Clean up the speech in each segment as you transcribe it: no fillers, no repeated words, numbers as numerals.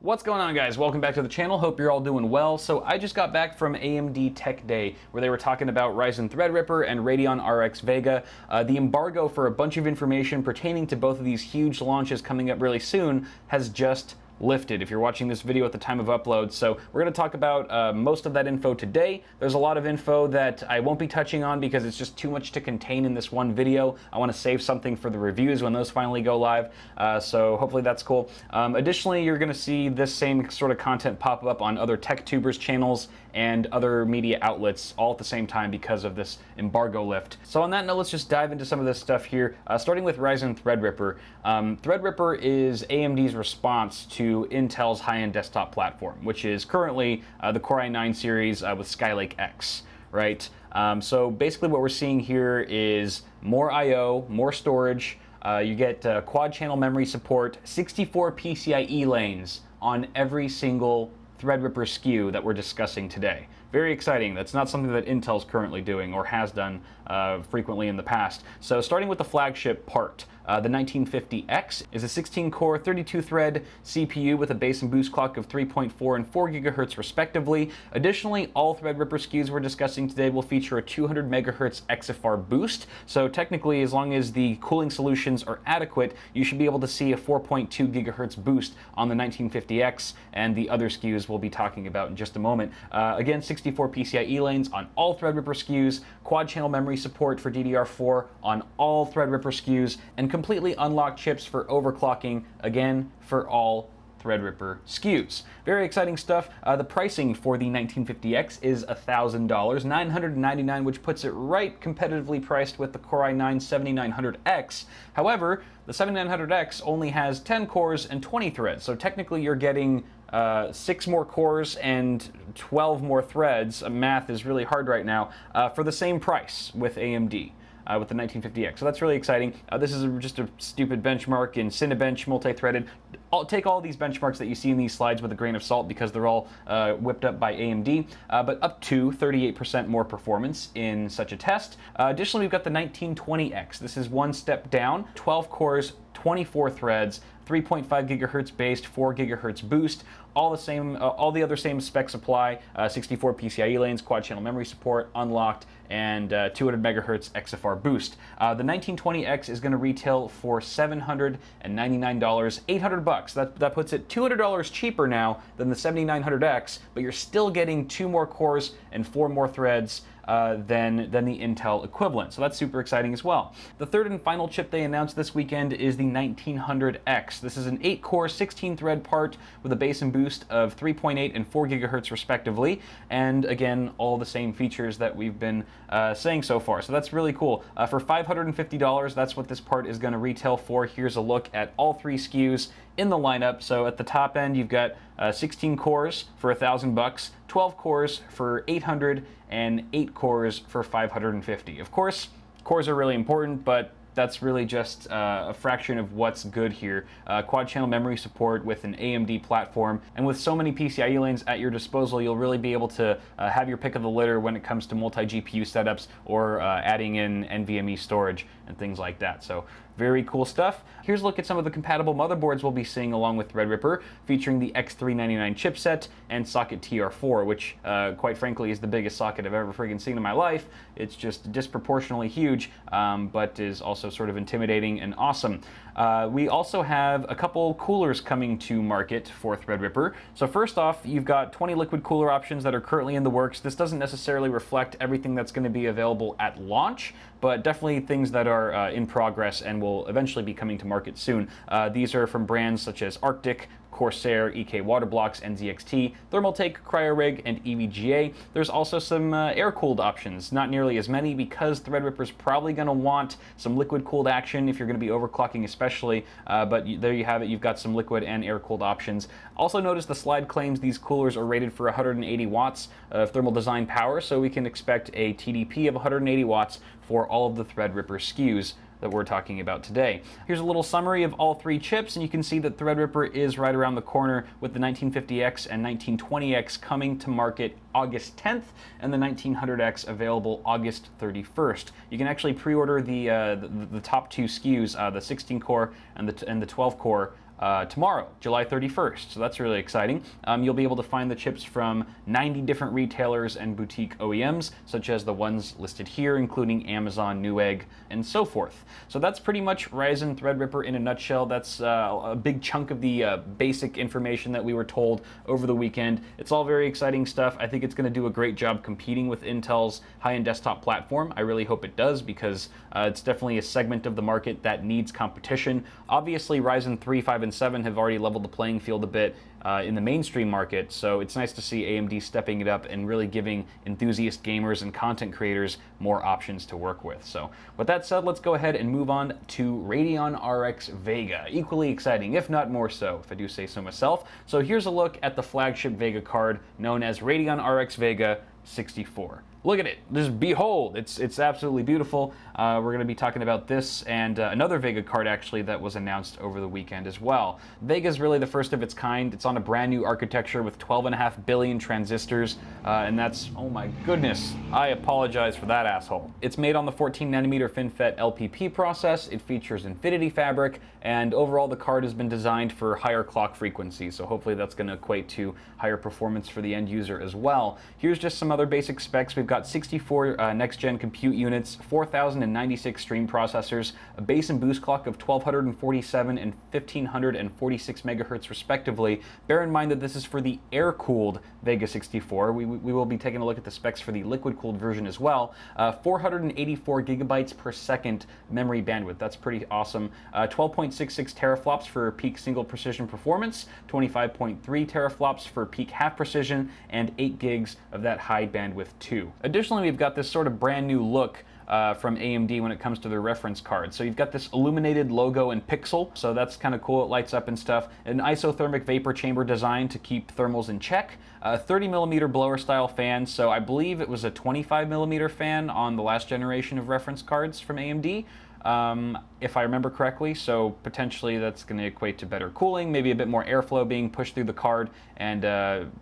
What's going on, guys? Welcome back to the channel. Hope you're all doing well. So I just got back from AMD Tech Day where they were talking about Ryzen Threadripper and Radeon RX Vega. The embargo for a bunch of information pertaining to both of these huge launches coming up really soon has just lifted if you're watching this video at the time of upload. So we're going to talk about most of that info today. There's a lot of info that I won't be touching on because it's just too much to contain in this one video. I want to save something for the reviews when those finally go live, so hopefully that's cool. Additionally, you're going to see this same sort of content pop up on other tech tubers channels and other media outlets all at the same time because of this embargo lift. So on that note, let's just dive into some of this stuff here, starting with Ryzen Threadripper. Threadripper is AMD's response to Intel's high-end desktop platform, which is currently the Core i9 series with Skylake X, right? So basically what we're seeing here is more I/O, more storage. You get quad-channel memory support, 64 PCIe lanes on every single Threadripper SKU that we're discussing today. Very exciting. That's not something that Intel's currently doing or has done frequently in the past. So starting with the flagship part, the 1950X is a 16-core, 32-thread CPU with a base and boost clock of 3.4 and 4 GHz respectively. Additionally, all Threadripper SKUs we're discussing today will feature a 200 MHz XFR boost. So technically, as long as the cooling solutions are adequate, you should be able to see a 4.2 GHz boost on the 1950X, and the other SKUs we'll be talking about in just a moment. Again, 64 PCIe lanes on all Threadripper SKUs, quad-channel memory support for DDR4 on all Threadripper SKUs, and completely unlocked chips for overclocking, again, for all Threadripper SKUs. Very exciting stuff. The pricing for the 1950X is $1,000, $999, which puts it right competitively priced with the Core i9 7900X. However, the 7900X only has 10 cores and 20 threads, so technically you're getting 6 more cores and 12 more threads. Math is really hard right now, for the same price with AMD. With the 1950X. So that's really exciting. This is just a stupid benchmark in Cinebench multi-threaded. I'll take all these benchmarks that you see in these slides with a grain of salt because they're all whipped up by AMD, but up to 38% more performance in such a test. Additionally, we've got the 1920X. This is one step down, 12 cores, 24 threads, 3.5 GHz based, 4 GHz boost. All the same, all the other same specs apply. 64 PCIe lanes, quad-channel memory support, unlocked, and 200 MHz XFR boost. The 1920X is going to retail for $799, $800. That puts it $200 cheaper now than the 7900X, but you're still getting 2 more cores and 4 more threads than the Intel equivalent. So that's super exciting as well. The third and final chip they announced this weekend is the 1900X. This is an 8-core, 16-thread part with a base and boost of 3.8 and 4 GHz respectively, and again, all the same features that we've been saying so far. So that's really cool. For $550, that's what this part is going to retail for. Here's a look at all 3 SKUs in the lineup. So at the top end, you've got 16 cores for $1,000, 12 cores for $800, and 8 cores for $550. Of course, cores are really important, but that's really just a fraction of what's good here. Quad-channel memory support with an AMD platform, and with so many PCIe lanes at your disposal, you'll really be able to have your pick of the litter when it comes to multi-GPU setups or adding in NVMe storage and things like that. So very cool stuff. Here's a look at some of the compatible motherboards we'll be seeing along with Threadripper, featuring the X399 chipset and socket TR4, which quite frankly is the biggest socket I've ever freaking seen in my life. It's just disproportionately huge, but is also sort of intimidating and awesome. We also have a couple coolers coming to market for Threadripper. So first off, you've got 20 liquid cooler options that are currently in the works. This doesn't necessarily reflect everything that's going to be available at launch, but definitely things that are in progress and will eventually be coming to market soon. These are from brands such as Arctic, Corsair, EK Waterblocks, NZXT, Thermaltake, CryoRig, and EVGA. There's also some air-cooled options, not nearly as many because Threadripper's probably going to want some liquid-cooled action if you're going to be overclocking especially, but there you have it. You've got some liquid and air-cooled options. Also notice the slide claims these coolers are rated for 180 watts of thermal design power, so we can expect a TDP of 180 watts for all of the Threadripper SKUs that we're talking about today. Here's a little summary of all 3 chips, and you can see that Threadripper is right around the corner with the 1950X and 1920X coming to market August 10th, and the 1900X available August 31st. You can actually pre-order the top 2 SKUs, the 16-core and the 12-core tomorrow, July 31st. So that's really exciting. You'll be able to find the chips from 90 different retailers and boutique OEMs, such as the ones listed here, including Amazon, Newegg, and so forth. So that's pretty much Ryzen Threadripper in a nutshell. That's a big chunk of the basic information that we were told over the weekend. It's all very exciting stuff. I think it's going to do a great job competing with Intel's high-end desktop platform. I really hope it does, because it's definitely a segment of the market that needs competition. Obviously, Ryzen 3, 5, and 7 have already leveled the playing field a bit in the mainstream market, so it's nice to see AMD stepping it up and really giving enthusiast gamers and content creators more options to work with. So with that said, let's go ahead and move on to Radeon RX Vega. Equally exciting, if not more so, if I do say so myself. So here's a look at the flagship Vega card known as Radeon RX Vega 64. Look at it, just behold, it's absolutely beautiful. We're going to be talking about this and another Vega card actually that was announced over the weekend as well. Vega is really the first of its kind. It's on a brand new architecture with 12.5 billion transistors, and that's, oh my goodness, I apologize for that asshole. It's made on the 14nm FinFET LPP process. It features Infinity Fabric, and overall the card has been designed for higher clock frequencies, so hopefully that's going to equate to higher performance for the end user as well. Here's just some other basic specs. We've got 64 next-gen compute units, 4,096 stream processors, a base and boost clock of 1247 and 1546 megahertz respectively. Bear in mind that this is for the air-cooled Vega 64. We will be taking a look at the specs for the liquid-cooled version as well. 484 gigabytes per second memory bandwidth. That's pretty awesome. 12.66 teraflops for peak single precision performance, 25.3 teraflops for peak half precision, and 8 gigs of that high bandwidth too. Additionally, we've got this sort of brand new look from AMD when it comes to their reference cards. So you've got this illuminated logo and pixel, so that's kind of cool. It lights up and stuff. An isothermic vapor chamber design to keep thermals in check. A 30mm blower style fan, so I believe it was a 25mm fan on the last generation of reference cards from AMD. If I remember correctly, so potentially that's going to equate to better cooling, maybe a bit more airflow being pushed through the card, and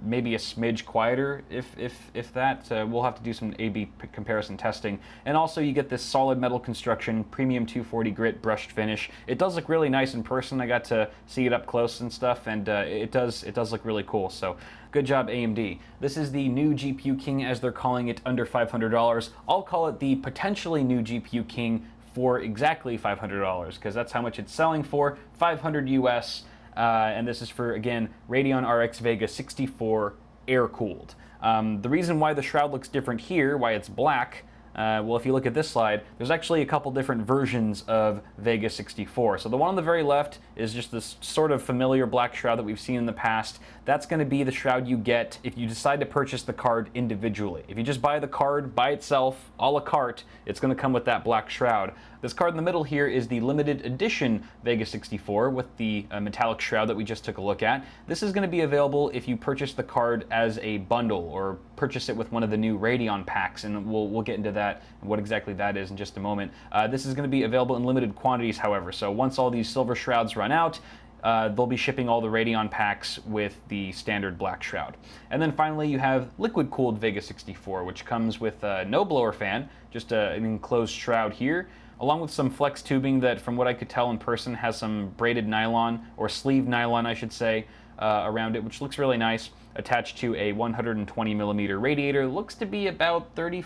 maybe a smidge quieter if that. We'll have to do some A/B comparison testing. And also you get this solid metal construction, premium 240 grit brushed finish. It does look really nice in person. I got to see it up close and stuff, and it does look really cool. So good job, AMD. This is the new GPU King, as they're calling it, under $500. I'll call it the potentially new GPU King for exactly $500, because that's how much it's selling for, $500 US, and this is for, again, Radeon RX Vega 64 air-cooled. The reason why the shroud looks different here, why it's black, well, if you look at this slide, there's actually a couple different versions of Vega 64. So the one on the very left is just this sort of familiar black shroud that we've seen in the past. That's going to be the shroud you get if you decide to purchase the card individually. If you just buy the card by itself, a la carte, it's going to come with that black shroud. This card in the middle here is the limited edition Vega 64 with the metallic shroud that we just took a look at. This is going to be available if you purchase the card as a bundle or purchase it with one of the new Radeon Packs, and we'll get into that and what exactly that is in just a moment. This is going to be available in limited quantities, however, so once all these silver shrouds run out, they'll be shipping all the Radeon Packs with the standard black shroud. And then finally you have liquid-cooled Vega 64, which comes with no blower fan, just an enclosed shroud here, along with some flex tubing that, from what I could tell in person, has some braided nylon, or sleeve nylon I should say, around it, which looks really nice, attached to a 120mm radiator. Looks to be about 30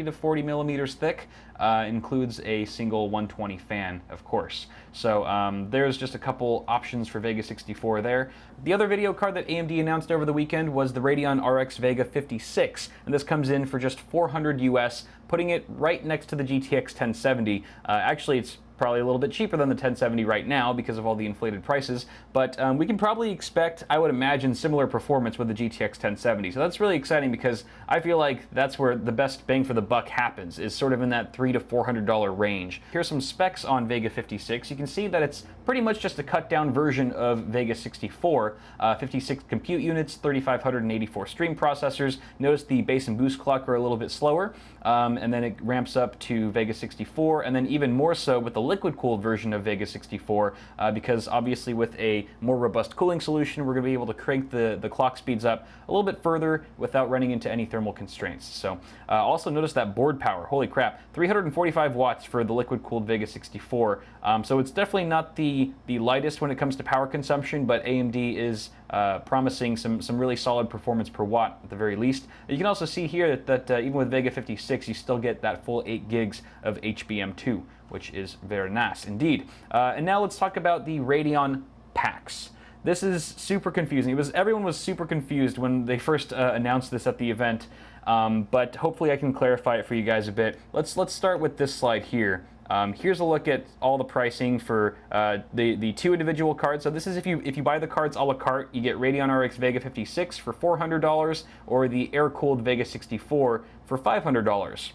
to 40 millimeters thick. Includes a single 120 fan, of course. So there's just a couple options for Vega 64 there. The other video card that AMD announced over the weekend was the Radeon RX Vega 56, and this comes in for just $400 US, putting it right next to the GTX 1070. Actually, it's probably a little bit cheaper than the 1070 right now because of all the inflated prices, but we can probably expect, I would imagine, similar performance with the GTX 1070. So that's really exciting because I feel like that's where the best bang for the buck happens, is sort of in that $300 to $400 range. Here's some specs on Vega 56. You can see that it's pretty much just a cut down version of Vega 64. 56 compute units, 3,584 stream processors. Notice the base and boost clock are a little bit slower, and then it ramps up to Vega 64, and then even more so with the liquid-cooled version of Vega 64, because obviously with a more robust cooling solution, we're going to be able to crank the clock speeds up a little bit further without running into any thermal constraints. So also notice that board power. Holy crap, 345 watts for the liquid-cooled Vega 64. So it's definitely not the the lightest when it comes to power consumption, but AMD is promising some really solid performance per watt at the very least. You can also see here that even with Vega 56, you still get that full 8 gigs of HBM2, which is very nice indeed. And now let's talk about the Radeon Packs. This is super confusing. Everyone was super confused when they first announced this at the event, but hopefully I can clarify it for you guys a bit. Let's start with this slide here. Here's a look at all the pricing for the 2 individual cards. So this is if you buy the cards a la carte, you get Radeon RX Vega 56 for $400 or the air-cooled Vega 64 for $500.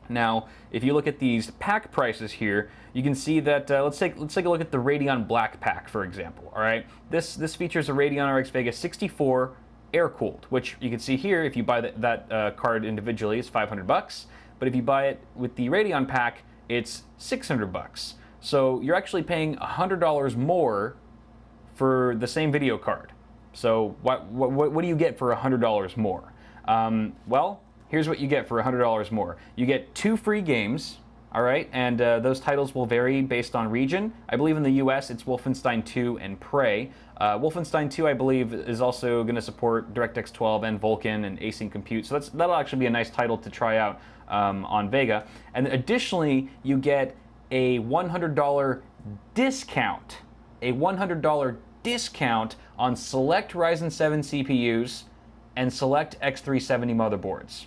Now, if you look at these pack prices here, you can see that let's take a look at the Radeon Black Pack, for example. All right, this features a Radeon RX Vega 64 air-cooled, which you can see here. If you buy that card individually, it's $500. But if you buy it with the Radeon Pack, it's $600. So you're actually paying $100 more for the same video card. So what do you get for $100 more? Well, here's what you get for $100 more. You get 2 free games, all right, and those titles will vary based on region. I believe in the US it's Wolfenstein 2 and Prey. Wolfenstein 2, I believe, is also going to support DirectX 12 and Vulkan and async compute, so that'll actually be a nice title to try out on Vega. And additionally, you get a $100 discount, on select Ryzen 7 CPUs and select X370 motherboards.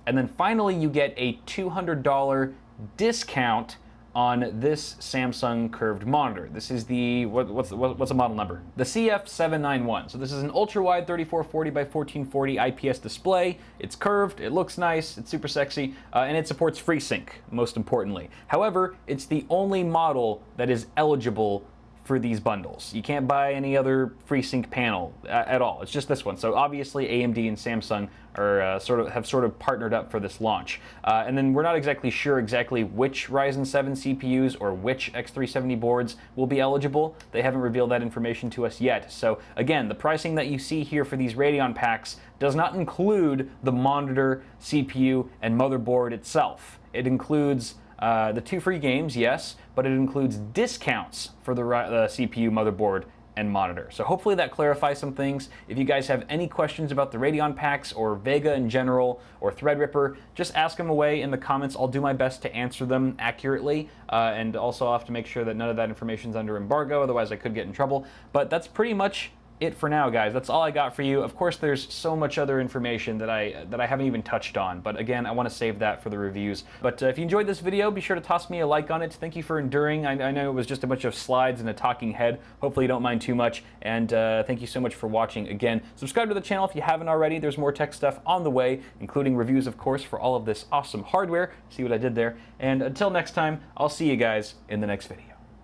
And then finally, you get a $200 discount on this Samsung curved monitor. This is the, what's the model number? The CF791. So this is an ultra-wide 3440 by 1440 IPS display. It's curved, it looks nice, it's super sexy, and it supports FreeSync, most importantly. However, it's the only model that is eligible for these bundles. You can't buy any other FreeSync panel at all. It's just this one. So obviously AMD and Samsung are have sort of partnered up for this launch. And then we're not exactly sure which Ryzen 7 CPUs or which X370 boards will be eligible. They haven't revealed that information to us yet. So again, the pricing that you see here for these Radeon packs does not include the monitor, CPU, and motherboard itself. It includes the 2 free games, yes, but it includes discounts for the CPU, motherboard, and monitor. So hopefully that clarifies some things. If you guys have any questions about the Radeon packs or Vega in general or Threadripper, just ask them away in the comments. I'll do my best to answer them accurately, and also I'll have to make sure that none of that information is under embargo, otherwise I could get in trouble. But that's pretty much it for now, guys. That's all I got for you. Of course, there's so much other information that I haven't even touched on, but again, I want to save that for the reviews. But if you enjoyed this video, be sure to toss me a like on it. Thank you for enduring. I know it was just a bunch of slides and a talking head. Hopefully you don't mind too much, and thank you so much for watching. Again, subscribe to the channel if you haven't already. There's more tech stuff on the way, including reviews, of course, for all of this awesome hardware. See what I did there? And until next time, I'll see you guys in the next video.